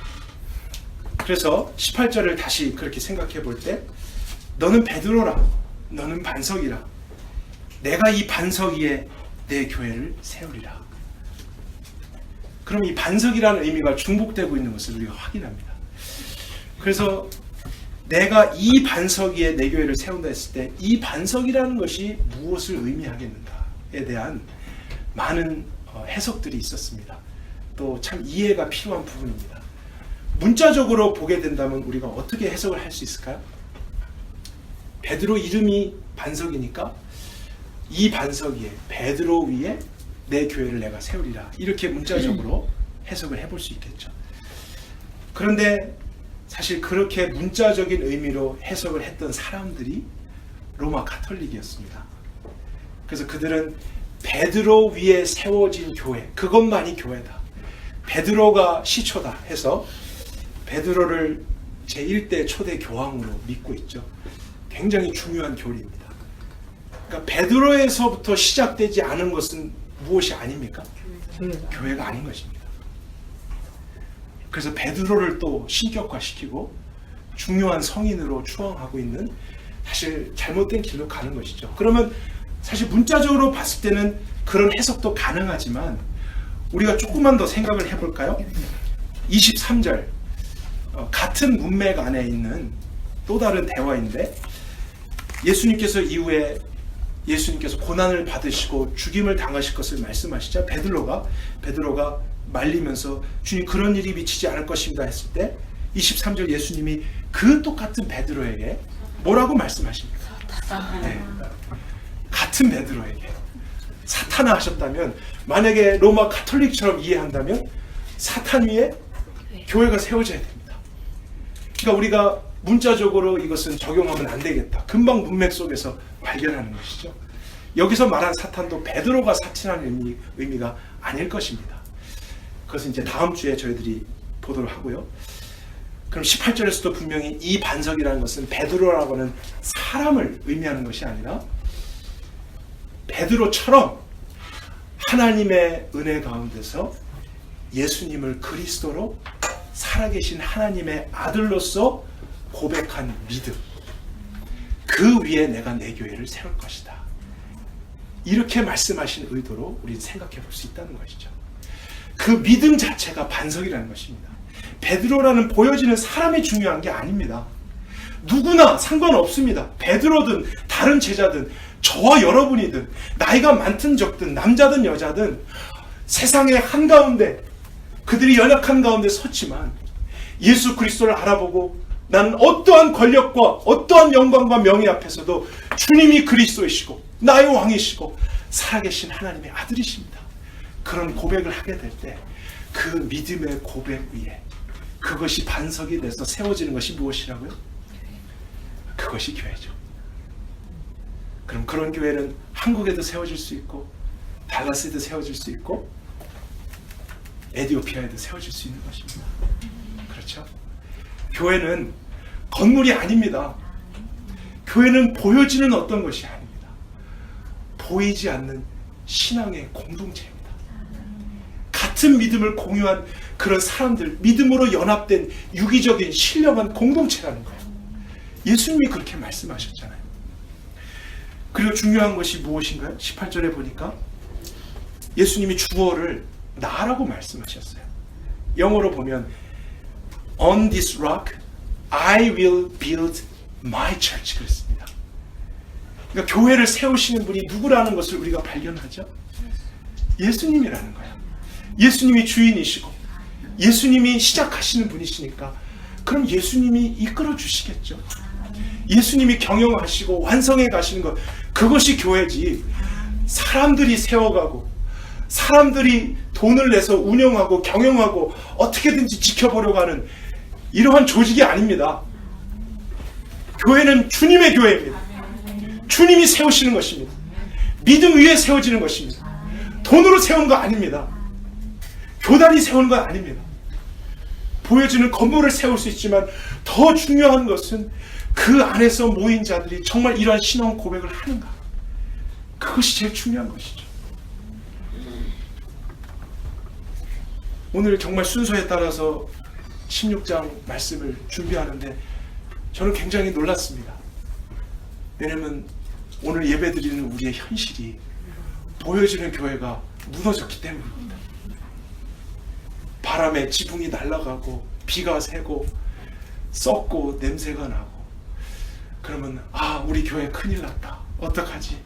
그래서 18절을 다시 그렇게 생각해 볼 때 너는 베드로라, 너는 반석이라. 내가 이 반석 위에 내 교회를 세우리라. 그럼 이 반석이라는 의미가 중복되고 있는 것을 우리가 확인합니다. 그래서 내가 이 반석 위에 내 교회를 세운다 했을 때 이 반석이라는 것이 무엇을 의미하겠는가에 대한 많은 해석들이 있었습니다. 또 참 이해가 필요한 부분입니다. 문자적으로 보게 된다면 우리가 어떻게 해석을 할 수 있을까요? 베드로 이름이 반석이니까 이 반석 위에, 베드로 위에 내 교회를 내가 세우리라. 이렇게 문자적으로 해석을 해볼 수 있겠죠. 그런데 사실 그렇게 문자적인 의미로 해석을 했던 사람들이 로마 가톨릭이었습니다. 그래서 그들은 베드로 위에 세워진 교회, 그것만이 교회다. 베드로가 시초다 해서 베드로를 제1대 초대 교황으로 믿고 있죠. 굉장히 중요한 교리입니다. 그러니까 베드로에서부터 시작되지 않은 것은 무엇이 아닙니까? 교회가 아닌 것입니다. 그래서 베드로를 또 신격화시키고 중요한 성인으로 추앙하고 있는, 사실 잘못된 길로 가는 것이죠. 그러면 사실 문자적으로 봤을 때는 그런 해석도 가능하지만 우리가 조금만 더 생각을 해볼까요? 23절 같은 문맥 안에 있는 또 다른 대화인데, 예수님께서 이후에 예수님께서 고난을 받으시고 죽임을 당하실 것을 말씀하시자 베드로가 말리면서 주님 그런 일이 미치지 않을 것입니다 했을 때 23절 예수님이 그 똑같은 베드로에게 뭐라고 말씀하십니까? 네. 같은 베드로에게 사탄아 하셨다면, 만약에 로마 가톨릭처럼 이해한다면 사탄 위에 교회가 세워져야 됩니다. 그러니까 우리가 문자적으로 이것은 적용하면 안 되겠다, 금방 문맥 속에서 발견하는 것이죠. 여기서 말한 사탄도 베드로가 사칭하는 의미가 아닐 것입니다. 그것은 이제 다음 주에 저희들이 보도록 하고요. 그럼 18절에서도 분명히 이 반석이라는 것은 베드로라고 하는 사람을 의미하는 것이 아니라 베드로처럼 하나님의 은혜 가운데서 예수님을 그리스도로 살아계신 하나님의 아들로서 고백한 믿음, 그 위에 내가 내 교회를 세울 것이다. 이렇게 말씀하신 의도로 우리는 생각해 볼 수 있다는 것이죠. 그 믿음 자체가 반석이라는 것입니다. 베드로라는 보여지는 사람이 중요한 게 아닙니다. 누구나 상관없습니다. 베드로든 다른 제자든 저와 여러분이든 나이가 많든 적든 남자든 여자든 세상의 한가운데 그들이 연약한 가운데 섰지만 예수 그리스도를 알아보고 나는 어떠한 권력과 어떠한 영광과 명예 앞에서도 주님이 그리스도이시고 나의 왕이시고 살아계신 하나님의 아들이십니다. 그런 고백을 하게 될 때 그 믿음의 고백 위에 그것이 반석이 돼서 세워지는 것이 무엇이라고요? 그것이 교회죠. 그럼 그런 교회는 한국에도 세워질 수 있고 달라스에도 세워질 수 있고 에티오피아에도 세워질 수 있는 것입니다. 그렇죠? 교회는 건물이 아닙니다. 교회는 보여지는 어떤 것이 아닙니다. 보이지 않는 신앙의 공동체입니다. 같은 믿음을 공유한 그런 사람들, 믿음으로 연합된 유기적인 신령한 공동체라는 거예요. 예수님이 그렇게 말씀하셨잖아요. 그리고 중요한 것이 무엇인가요? 18절에 보니까 예수님이 주어를 나라고 말씀하셨어요. 영어로 보면 On this rock I will build my church 그랬습니다. 그러니까 교회를 세우시는 분이 누구라는 것을 우리가 발견하죠. 예수님이라는 거예요. 예수님이 주인이시고 예수님이 시작하시는 분이시니까 그럼 예수님이 이끌어 주시겠죠. 예수님이 경영하시고 완성해 가시는 것, 그것이 교회지. 사람들이 세워가고 사람들이 돈을 내서 운영하고 경영하고 어떻게든지 지켜보려고 하는 이러한 조직이 아닙니다. 교회는 주님의 교회입니다. 주님이 세우시는 것입니다. 믿음 위에 세워지는 것입니다. 돈으로 세운 거 아닙니다. 교단이 세운 거 아닙니다. 보여지는 건물을 세울 수 있지만 더 중요한 것은 그 안에서 모인 자들이 정말 이러한 신앙 고백을 하는가, 그것이 제일 중요한 것이죠. 오늘 정말 순서에 따라서 16장 말씀을 준비하는데 저는 굉장히 놀랐습니다. 왜냐하면 오늘 예배드리는 우리의 현실이 보여지는 교회가 무너졌기 때문입니다. 바람에 지붕이 날아가고 비가 새고 썩고 냄새가 나고 그러면 우리 교회 큰일 났다, 어떡하지?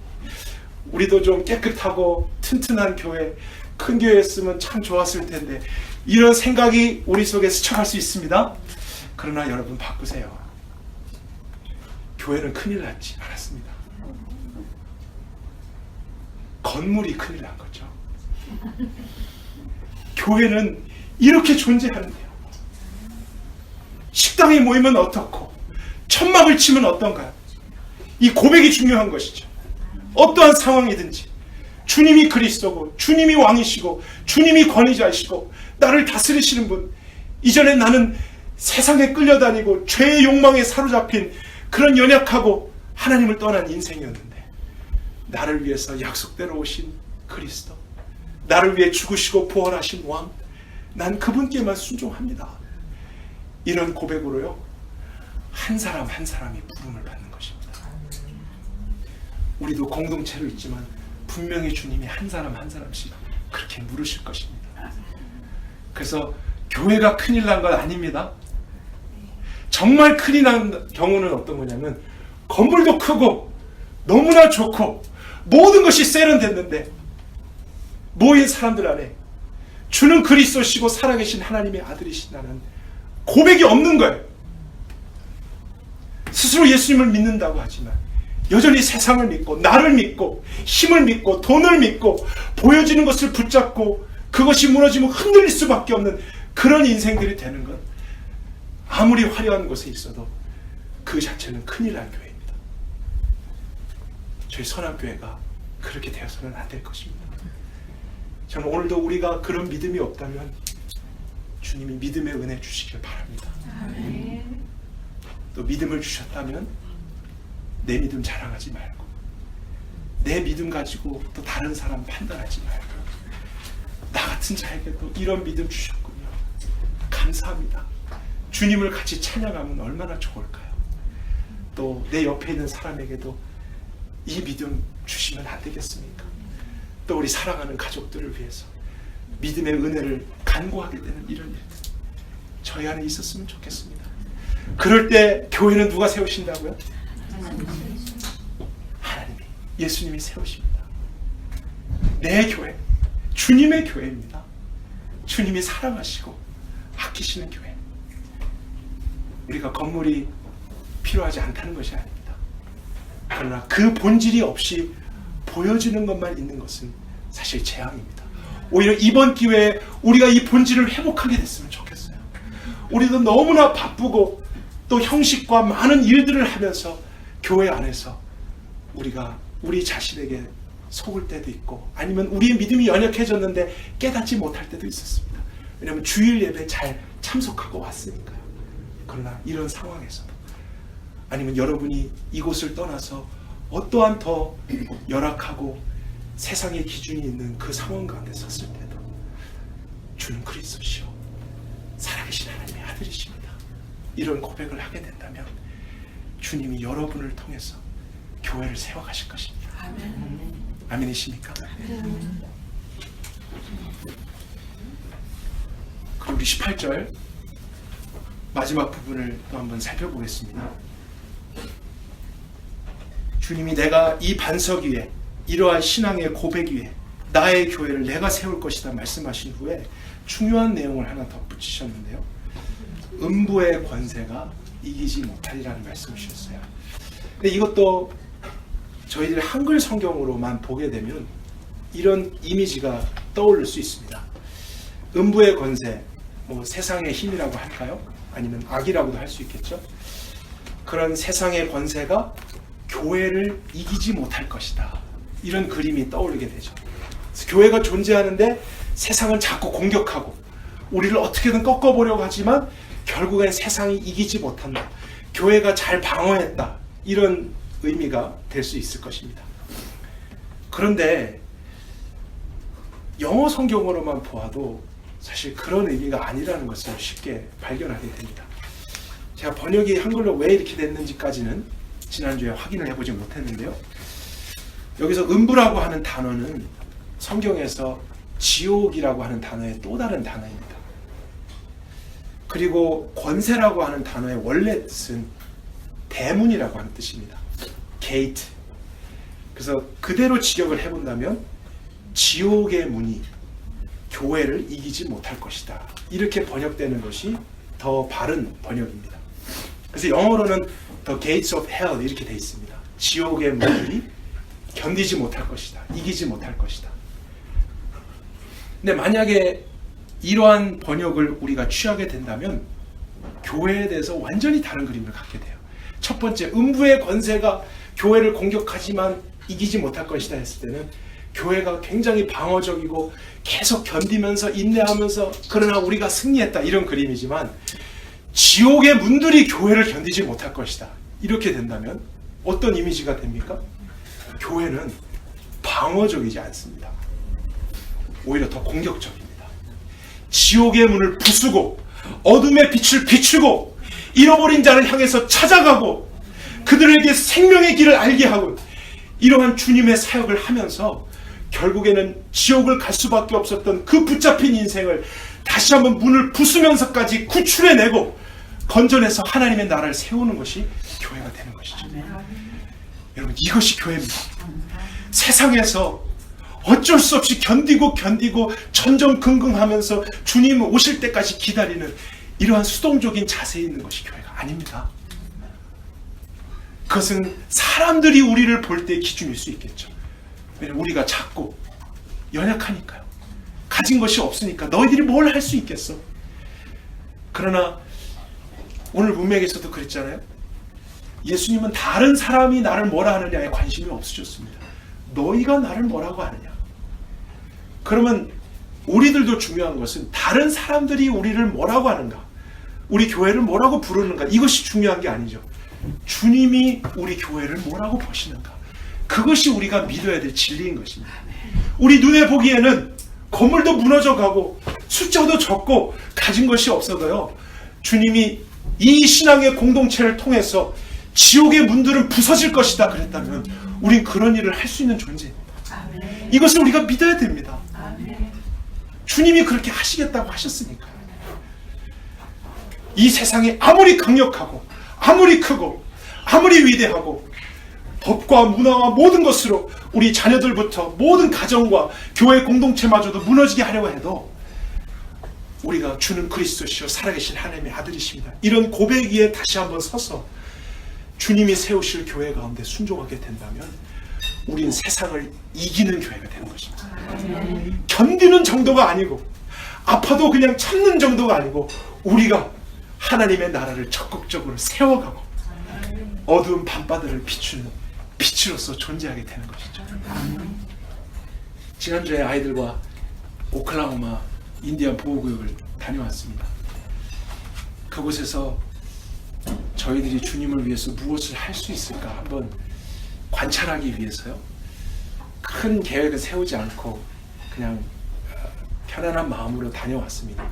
우리도 좀 깨끗하고 튼튼한 교회, 큰 교회였으면 참 좋았을 텐데, 이런 생각이 우리 속에 스쳐갈 수 있습니다. 그러나 여러분 바꾸세요. 교회는 큰일 났지 않았습니다. 건물이 큰일 난 거죠. 교회는 이렇게 존재하는데요. 식당에 모이면 어떻고 천막을 치면 어떤가요? 이 고백이 중요한 것이죠. 어떠한 상황이든지 주님이 그리스도고 주님이 왕이시고 주님이 권위자이시고 나를 다스리시는 분, 이전에 나는 세상에 끌려다니고 죄의 욕망에 사로잡힌 그런 연약하고 하나님을 떠난 인생이었는데 나를 위해서 약속대로 오신 그리스도, 나를 위해 죽으시고 부활하신 왕, 난 그분께만 순종합니다. 이런 고백으로요, 한 사람 한 사람이 부름을 받는 것입니다. 우리도 공동체로 있지만 분명히 주님이 한 사람 한 사람씩 그렇게 물으실 것입니다. 그래서 교회가 큰일 난 건 아닙니다. 정말 큰일 난 경우는 어떤 거냐면 건물도 크고 너무나 좋고 모든 것이 세련됐는데 모인 사람들 안에 주는 그리스도시고 살아계신 하나님의 아들이시다는 고백이 없는 거예요. 스스로 예수님을 믿는다고 하지만 여전히 세상을 믿고 나를 믿고 힘을 믿고 돈을 믿고 보여지는 것을 붙잡고 그것이 무너지면 흔들릴 수밖에 없는 그런 인생들이 되는 것, 아무리 화려한 곳에 있어도 그 자체는 큰일 날 교회입니다. 저희 선악교회가 그렇게 되어서는 안 될 것입니다. 저는 오늘도 우리가 그런 믿음이 없다면 주님이 믿음의 은혜 주시길 바랍니다. 또 믿음을 주셨다면 내 믿음 자랑하지 말고 내 믿음 가지고 또 다른 사람 판단하지 말고 나 같은 자에게도 이런 믿음 주셨군요. 감사합니다. 주님을 같이 찬양하면 얼마나 좋을까요? 또 내 옆에 있는 사람에게도 이 믿음 주시면 안 되겠습니까? 또 우리 사랑하는 가족들을 위해서 믿음의 은혜를 간구하게 되는 이런 일들 저희 안에 있었으면 좋겠습니다. 그럴 때 교회는 누가 세우신다고요? 하나님이, 예수님이 세우십니다. 내 교회, 주님의 교회입니다. 주님이 사랑하시고 아끼시는 교회. 우리가 건물이 필요하지 않다는 것이 아닙니다. 그러나 그 본질이 없이 보여지는 것만 있는 것은 사실 재앙입니다. 오히려 이번 기회에 우리가 이 본질을 회복하게 됐으면 좋겠어요. 우리도 너무나 바쁘고 또 형식과 많은 일들을 하면서 교회 안에서 우리가 우리 자신에게 속을 때도 있고 아니면 우리의 믿음이 연약해졌는데 깨닫지 못할 때도 있었습니다. 왜냐하면 주일 예배 잘 참석하고 왔으니까요. 그러나 이런 상황에서도 아니면 여러분이 이곳을 떠나서 어떠한 더 열악하고 세상의 기준이 있는 그 상황 가운데 섰을 때도 주는 그리스도시요 살아계신 하나님의 아들이십니다. 이런 고백을 하게 된다면 주님이 여러분을 통해서 교회를 세워가실 것입니다. 아멘. 아멘이십니까? 그리고 우리 18절 마지막 부분을 또 한번 살펴보겠습니다. 주님이 내가 이 반석 위에 이러한 신앙의 고백 위에 나의 교회를 내가 세울 것이다 말씀하신 후에 중요한 내용을 하나 덧붙이셨는데요. 음부의 권세가 이기지 못하리라는 말씀을 주셨어요. 근데 이것도 저희들 한글 성경으로만 보게 되면 이런 이미지가 떠오를 수 있습니다. 음부의 권세, 뭐 세상의 힘이라고 할까요? 아니면 악이라고도 할 수 있겠죠. 그런 세상의 권세가 교회를 이기지 못할 것이다. 이런 그림이 떠오르게 되죠. 교회가 존재하는데 세상은 자꾸 공격하고 우리를 어떻게든 꺾어보려고 하지만 결국엔 세상이 이기지 못한다. 교회가 잘 방어했다. 이런 의미가 될 수 있을 것입니다. 그런데 영어 성경으로만 보아도 사실 그런 의미가 아니라는 것을 쉽게 발견하게 됩니다. 제가 번역이 한글로 왜 이렇게 됐는지까지는 지난주에 확인을 해보지 못했는데요. 여기서 음부라고 하는 단어는 성경에서 지옥이라고 하는 단어의 또 다른 단어입니다. 그리고 권세라고 하는 단어의 원래 뜻은 대문이라고 하는 뜻입니다. 게이트. 그래서 그대로 직역을 해본다면 지옥의 문이 교회를 이기지 못할 것이다. 이렇게 번역되는 것이 더 바른 번역입니다. 그래서 영어로는 The Gates of Hell 이렇게 되어 있습니다. 지옥의 문들이 견디지 못할 것이다. 이기지 못할 것이다. 근데 만약에 이러한 번역을 우리가 취하게 된다면 교회에 대해서 완전히 다른 그림을 갖게 돼요. 첫 번째, 음부의 권세가 교회를 공격하지만 이기지 못할 것이다 했을 때는 교회가 굉장히 방어적이고 계속 견디면서 인내하면서 그러나 우리가 승리했다 이런 그림이지만 지옥의 문들이 교회를 견디지 못할 것이다. 이렇게 된다면 어떤 이미지가 됩니까? 교회는 방어적이지 않습니다. 오히려 더 공격적입니다. 지옥의 문을 부수고 어둠의 빛을 비추고 잃어버린 자를 향해서 찾아가고 그들에게 생명의 길을 알게 하고 이러한 주님의 사역을 하면서 결국에는 지옥을 갈 수밖에 없었던 그 붙잡힌 인생을 다시 한번 문을 부수면서까지 구출해내고 건져내서 하나님의 나라를 세우는 것이 교회가 되는 것이죠. 여러분, 이것이 교회입니다. 세상에서 어쩔 수 없이 견디고 전전긍긍하면서 주님 오실 때까지 기다리는 이러한 수동적인 자세에 있는 것이 교회가 아닙니다. 그것은 사람들이 우리를 볼 때 기준일 수 있겠죠. 왜냐하면 우리가 작고 연약하니까요. 가진 것이 없으니까 너희들이 뭘 할 수 있겠어. 그러나 오늘 문맥에서도 그랬잖아요. 예수님은 다른 사람이 나를 뭐라 하느냐에 관심이 없으셨습니다. 너희가 나를 뭐라고 하느냐. 그러면 우리들도 중요한 것은 다른 사람들이 우리를 뭐라고 하는가, 우리 교회를 뭐라고 부르는가, 이것이 중요한 게 아니죠. 주님이 우리 교회를 뭐라고 보시는가, 그것이 우리가 믿어야 될 진리인 것입니다. 우리 눈에 보기에는 건물도 무너져가고 숫자도 적고 가진 것이 없어도요, 주님이 이 신앙의 공동체를 통해서 지옥의 문들은 부서질 것이다 그랬다면 우린 그런 일을 할 수 있는 존재입니다. 이것을 우리가 믿어야 됩니다. 주님이 그렇게 하시겠다고 하셨으니까요. 이 세상이 아무리 강력하고 아무리 크고 아무리 위대하고 법과 문화와 모든 것으로 우리 자녀들부터 모든 가정과 교회 공동체마저도 무너지게 하려고 해도 우리가 주는 그리스도시요 살아계신 하나님의 아들이십니다, 이런 고백 위에 다시 한번 서서 주님이 세우실 교회 가운데 순종하게 된다면 우린 세상을 이기는 교회가 되는 것입니다. 견디는 정도가 아니고 아파도 그냥 참는 정도가 아니고 우리가 하나님의 나라를 적극적으로 세워가고 어두운 밤바다를 비추는 빛으로서 존재하게 되는 것이죠. 지난주에 아이들과 오클라호마 인디안 보호구역을 다녀왔습니다. 그곳에서 저희들이 주님을 위해서 무엇을 할 수 있을까 한번 관찰하기 위해서요, 큰 계획을 세우지 않고 그냥 편안한 마음으로 다녀왔습니다.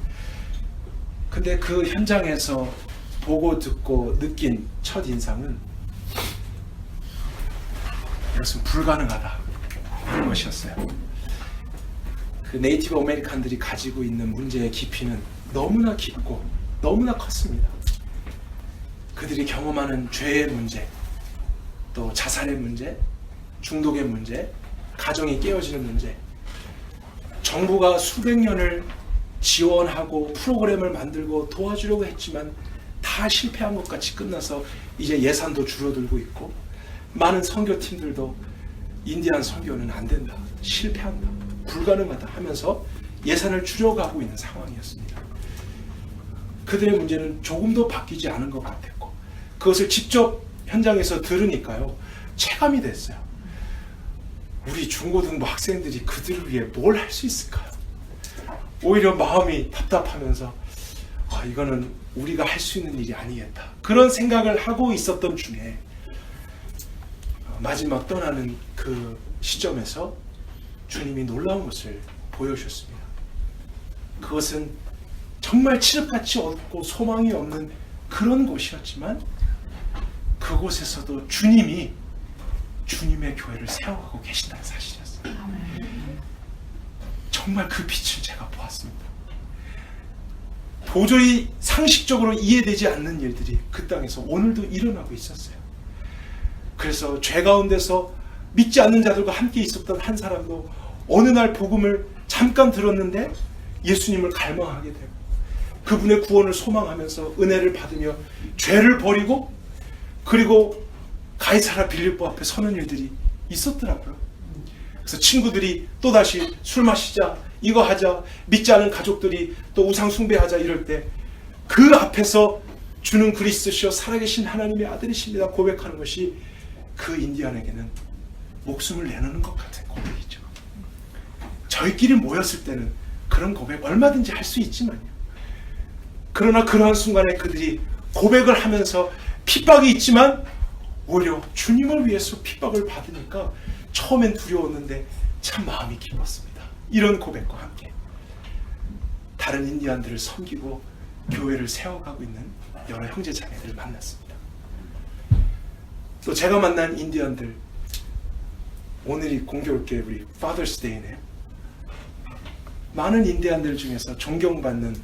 근데 그 현장에서 보고 듣고 느낀 첫 인상은 이것은 불가능하다 하는 것이었어요. 그 네이티브 아메리칸들이 가지고 있는 문제의 깊이는 너무나 깊고 너무나 컸습니다. 그들이 경험하는 죄의 문제, 또 자살의 문제, 중독의 문제, 가정이 깨어지는 문제, 정부가 수백 년을 지원하고 프로그램을 만들고 도와주려고 했지만 다 실패한 것 같이 끝나서 이제 예산도 줄어들고 있고, 많은 선교팀들도 인디안 선교는 안 된다, 실패한다, 불가능하다 하면서 예산을 줄여가고 있는 상황이었습니다. 그들의 문제는 조금도 바뀌지 않은 것 같았고, 그것을 직접 현장에서 들으니까요, 체감이 됐어요. 우리 중고등부 학생들이 그들을 위해 뭘 할 수 있을까요? 오히려 마음이 답답하면서 이거는 우리가 할 수 있는 일이 아니겠다, 그런 생각을 하고 있었던 중에 마지막 떠나는 그 시점에서 주님이 놀라운 것을 보여주셨습니다. 그것은 정말 칠흑같이 없고 소망이 없는 그런 곳이었지만 그곳에서도 주님이 주님의 교회를 세워가고 계신다는 사실이었어요. 정말 그 빛을 제가 보았습니다. 도저히 상식적으로 이해되지 않는 일들이 그 땅에서 오늘도 일어나고 있었어요. 그래서 죄 가운데서 믿지 않는 자들과 함께 있었던 한 사람도 어느 날 복음을 잠깐 들었는데 예수님을 갈망하게 되고 그분의 구원을 소망하면서 은혜를 받으며 죄를 버리고 그리고 가이사라 빌립보 앞에 서는 일들이 있었더라고요. 그래서 친구들이 또다시 술 마시자, 이거 하자, 믿지 않은 가족들이 또 우상 숭배하자 이럴 때 그 앞에서 주는 그리스도시요 살아계신 하나님의 아들이십니다 고백하는 것이 그 인디안에게는 목숨을 내놓는 것 같은 고백이죠. 저희끼리 모였을 때는 그런 고백 얼마든지 할 수 있지만요. 그러나 그러한 순간에 그들이 고백을 하면서 핍박이 있지만 오히려 주님을 위해서 핍박을 받으니까 처음엔 두려웠는데 참 마음이 기뻤습니다. 이런 고백과 함께 다른 인디안들을 섬기고 교회를 세워가고 있는 여러 형제 자매들을 만났습니다. 또 제가 만난 인디안들, 오늘이 공교롭게 우리 Father's Day네요. 많은 인디안들 중에서 존경받는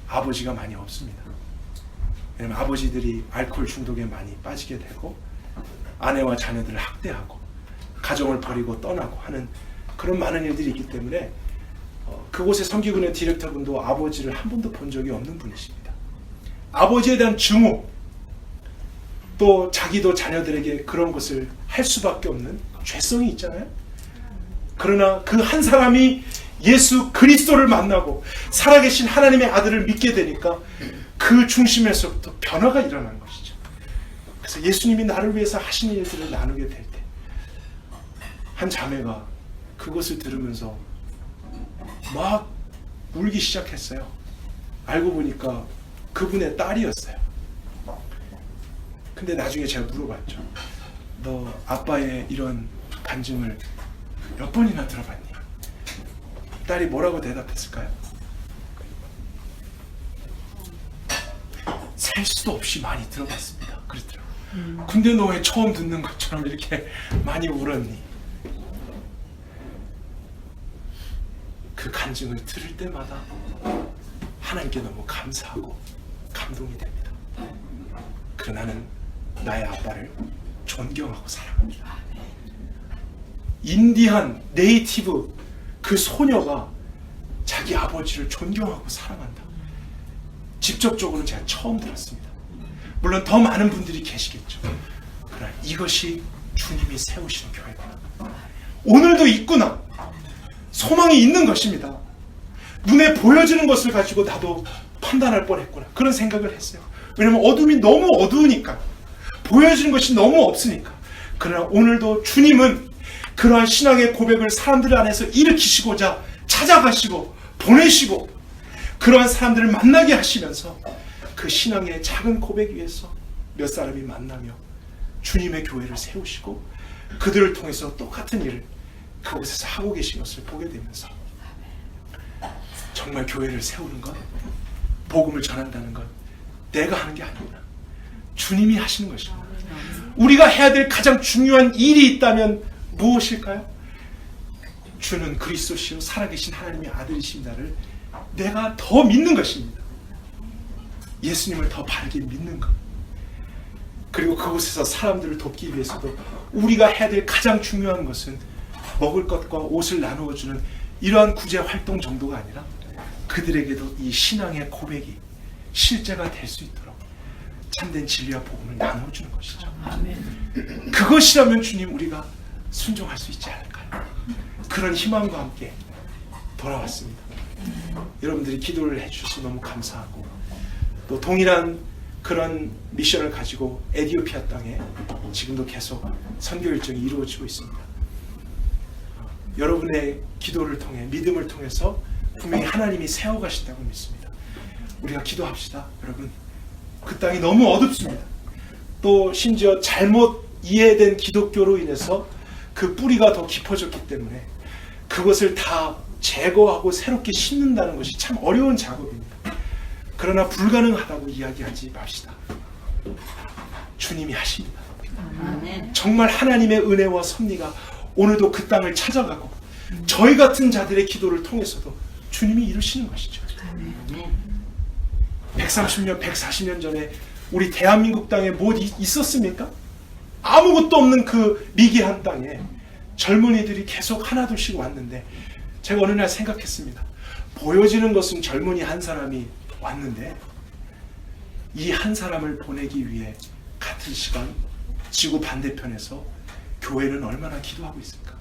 아버지가 많이 없습니다. 왜냐하면 아버지들이 알코올 중독에 많이 빠지게 되고 아내와 자녀들을 학대하고 가정을 버리고 떠나고 하는 그런 많은 일들이 있기 때문에 그곳의 섬기군의 디렉터분도 아버지를 한 번도 본 적이 없는 분이십니다. 아버지에 대한 증오, 또 자기도 자녀들에게 그런 것을 할 수밖에 없는 죄성이 있잖아요. 그러나 그 한 사람이 예수 그리스도를 만나고 살아계신 하나님의 아들을 믿게 되니까 그 중심에서부터 변화가 일어나는 것이죠. 그래서 예수님이 나를 위해서 하신 일들을 나누게 될 때 한 자매가 그것을 들으면서 막 울기 시작했어요. 알고 보니까 그분의 딸이었어요. 근데 나중에 제가 물어봤죠. 너 아빠의 이런 간증을 몇 번이나 들어봤니? 딸이 뭐라고 대답했을까요? 셀 수도 없이 많이 들어봤습니다. 그랬더라고요. 근데 너 왜 처음 듣는 것처럼 이렇게 많이 울었니? 그 간증을 들을 때마다 하나님께 너무 감사하고 감동이 됩니다. 그러나 나는 나의 아빠를 존경하고 사랑합니다. 인디안 네이티브 그 소녀가 자기 아버지를 존경하고 사랑한다. 직접적으로는 제가 처음 들었습니다. 물론 더 많은 분들이 계시겠죠. 그러나 이것이 주님이 세우시는 교회구나. 오늘도 있구나. 소망이 있는 것입니다. 눈에 보여지는 것을 가지고 나도 판단할 뻔했구나. 그런 생각을 했어요. 왜냐하면 어둠이 너무 어두우니까. 보여지는 것이 너무 없으니까. 그러나 오늘도 주님은 그러한 신앙의 고백을 사람들 안에서 일으키시고자 찾아가시고 보내시고 그러한 사람들을 만나게 하시면서 그 신앙의 작은 고백 위에서 몇 사람이 만나며 주님의 교회를 세우시고 그들을 통해서 똑같은 일을 그곳에서 하고 계신 것을 보게 되면서 정말 교회를 세우는 것, 복음을 전한다는 것 내가 하는 게 아니구나. 주님이 하시는 것입니다. 우리가 해야 될 가장 중요한 일이 있다면 무엇일까요? 주는 그리스도시요 살아계신 하나님의 아들이십니다를 내가 더 믿는 것입니다. 예수님을 더 바르게 믿는 것. 그리고 그곳에서 사람들을 돕기 위해서도 우리가 해야 될 가장 중요한 것은 먹을 것과 옷을 나누어 주는 이러한 구제 활동 정도가 아니라 그들에게도 이 신앙의 고백이 실제가 될 수 있도록 참된 진리와 복음을 나누어 주는 것이죠. 아멘. 그것이라면 주님 우리가 순종할 수 있지 않을까요? 그런 희망과 함께 돌아왔습니다. 여러분들이 기도를 해주셔서 너무 감사하고 또 동일한 그런 미션을 가지고 에티오피아 땅에 지금도 계속 선교 일정이 이루어지고 있습니다. 여러분의 기도를 통해 믿음을 통해서 분명히 하나님이 세워가신다고 믿습니다. 우리가 기도합시다. 여러분 그 땅이 너무 어둡습니다. 또 심지어 잘못 이해된 기독교로 인해서 그 뿌리가 더 깊어졌기 때문에 그것을 다 제거하고 새롭게 심는다는 것이 참 어려운 작업입니다. 그러나 불가능하다고 이야기하지 맙시다. 주님이 하십니다. 정말 하나님의 은혜와 섭리가 오늘도 그 땅을 찾아가고 저희 같은 자들의 기도를 통해서도 주님이 이루시는 것이죠. 130년, 140년 전에 우리 대한민국 땅에 뭐 있었습니까? 아무것도 없는 그 미개한 땅에 젊은이들이 계속 하나둘씩 왔는데 제가 어느 날 생각했습니다. 보여지는 것은 젊은이 한 사람이 왔는데 이 한 사람을 보내기 위해 같은 시간 지구 반대편에서 교회는 얼마나 기도하고 있을까?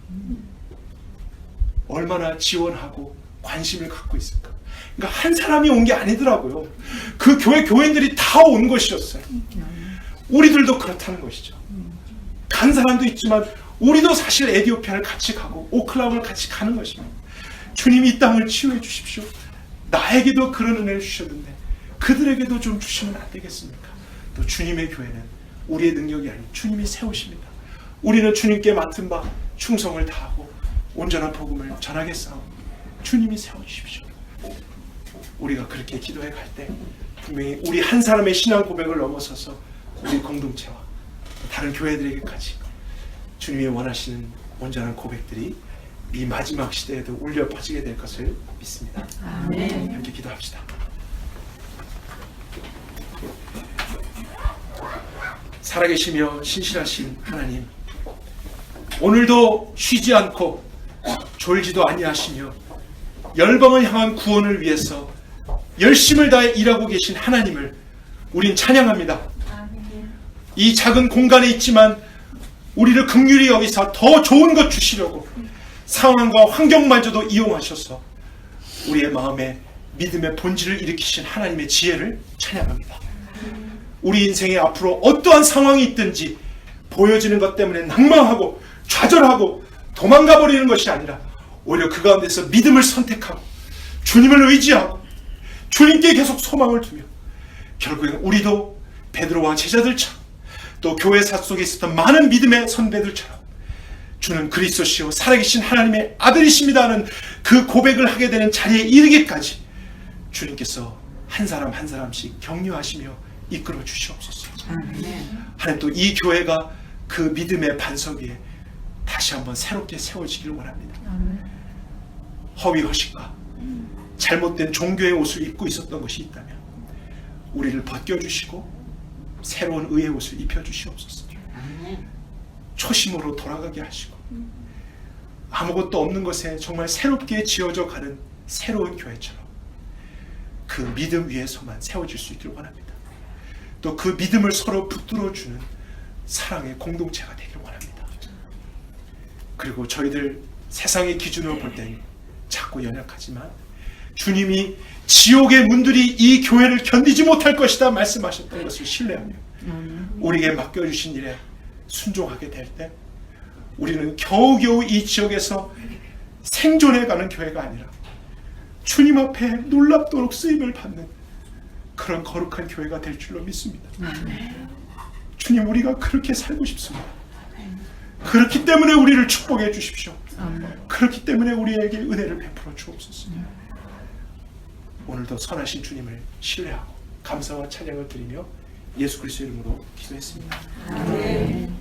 얼마나 지원하고 관심을 갖고 있을까? 그러니까 한 사람이 온 게 아니더라고요. 그 교인들이 다 온 것이었어요. 우리들도 그렇다는 것이죠. 간 사람도 있지만 우리도 사실 에티오피아를 같이 가고 오클라호마를 같이 가는 것입니다. 주님이 이 땅을 치유해 주십시오. 나에게도 그런 은혜를 주셨는데 그들에게도 좀 주시면 안 되겠습니까? 또 주님의 교회는 우리의 능력이 아닌 주님이 세우십니다. 우리는 주님께 맡은 바 충성을 다하고 온전한 복음을 전하겠사오니 주님이 세워주십시오. 우리가 그렇게 기도해 갈 때 분명히 우리 한 사람의 신앙 고백을 넘어서서 우리 공동체와 다른 교회들에게까지 주님이 원하시는 온전한 고백들이 이 마지막 시대에도 울려 퍼지게 될 것을 믿습니다. 아멘. 함께 기도합시다. 살아계시며 신실하신 하나님, 오늘도 쉬지 않고 졸지도 아니하시며 열방을 향한 구원을 위해서 열심을 다해 일하고 계신 하나님을 우린 찬양합니다. 이 작은 공간에 있지만 우리를 긍휼히 여기사 더 좋은 것 주시려고 상황과 환경마저도 이용하셔서 우리의 마음에 믿음의 본질을 일으키신 하나님의 지혜를 찬양합니다. 우리 인생에 앞으로 어떠한 상황이 있든지 보여지는 것 때문에 낭망하고 좌절하고 도망가 버리는 것이 아니라 오히려 그 가운데서 믿음을 선택하고 주님을 의지하고 주님께 계속 소망을 두며 결국엔 우리도 베드로와 제자들처럼 또 교회사 속에 있었던 많은 믿음의 선배들처럼 주는 그리스도시요 살아계신 하나님의 아들이십니다 하는 그 고백을 하게 되는 자리에 이르기까지 주님께서 한 사람 한 사람씩 격려하시며 이끌어 주시옵소서. 하나님 또 이 교회가 그 믿음의 반석 위에 다시 한번 새롭게 세워지기를 원합니다. 허위 허식과 잘못된 종교의 옷을 입고 있었던 것이 있다면 우리를 벗겨주시고 새로운 의의 옷을 입혀주시옵소서. 초심으로 돌아가게 하시고 아무것도 없는 것에 정말 새롭게 지어져 가는 새로운 교회처럼 그 믿음 위에서만 세워질 수 있기를 원합니다. 또 그 믿음을 서로 붙들어주는 사랑의 공동체가 되기를 원합니다. 그리고 저희들 세상의 기준으로 볼 때는 작고 연약하지만 주님이 지옥의 문들이 이 교회를 견디지 못할 것이다 말씀하셨던 것을 신뢰하며 우리에게 맡겨주신 일에 순종하게 될 때 우리는 겨우겨우 이 지역에서 생존해가는 교회가 아니라 주님 앞에 놀랍도록 쓰임을 받는 그런 거룩한 교회가 될 줄로 믿습니다. 주님, 우리가 그렇게 살고 싶습니다. 그렇기 때문에 우리를 축복해 주십시오. 그렇기 때문에 우리에게 은혜를 베풀어 주옵소서. 오늘도 선하신 주님을 신뢰하고 감사와 찬양을 드리며 예수 그리스도 이름으로 기도했습니다. 아멘.